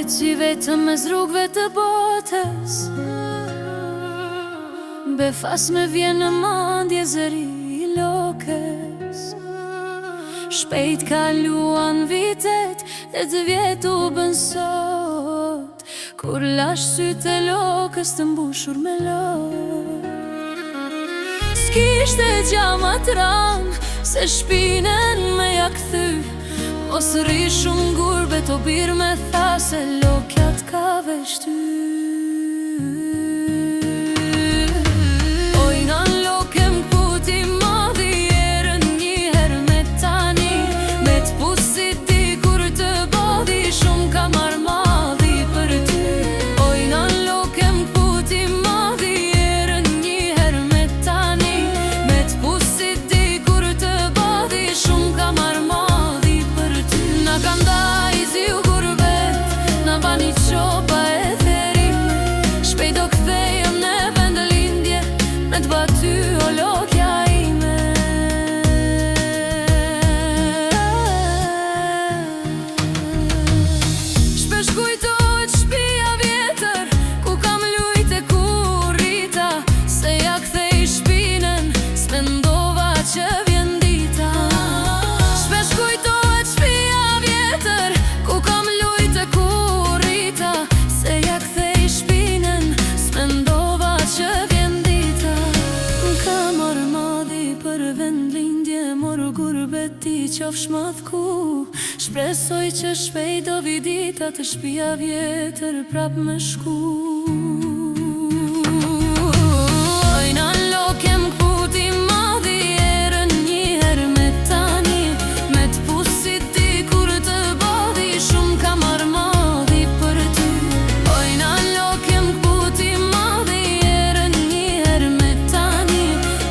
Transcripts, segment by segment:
Eci vetëm mes rrugëve të botës, befas me vjen në mandje zëri I lokës. Shpejt kaluan vitet, 8 vjet u bën sot, kur lash sytë e lokës të mbushur me lot. S'kishte gjama t'rang, se shpinen me ja kthy, mos rri shumë gurbet o bir me tha, se lokja t'ka veshty. Ojnan loke m'kputi madhi, erën njëher me tani, me t'pusit ti kur të bodhi, shumë ka marrë madhi për ty. Ojnan loke m'kputi madhi, erën njëher me tani, me t'pusit ti kur të bodhi, shumë ka marrë madhi për ty. Na kandaj ziu gurbet, na bani qopa e therim, shpejt do kthejem në vend lindje, me t'baty o lokja ime. Shpesh kujtohet shtëpia vjetër, ku kam lujt e ku rrita, se ja kthej shpinën, s'mendova që vjen dita. Shpesh kujtohet shtëpia vjetër, ku kam lujt e ku rrita, se ja kthej shpinën, s'mendova që vjen dita. Ka marrë madhi për vend lindje, morë gurbet ti qofsh madhku, shpresoj që shpejt do vi dita të shtëpia vjetër prap me shku. Ojnan loke m'kputi madhi, erën njëher me tani, me t'pusit ti kur të bodhi, shumë ka marrë madhi për ty. Ojnan loke m'kputi madhi, erën njëher me tani,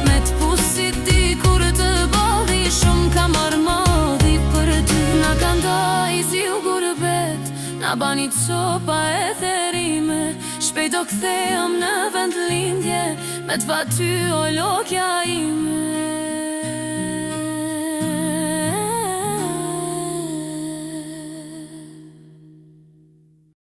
me t'pusit ti kur të bodhi, shumë ka marrë madhi për ty. Na kandaj ziu gurbet, na bani copa e therime, shpejt do kthejem në vend lindje, me t'baty o lokja ime.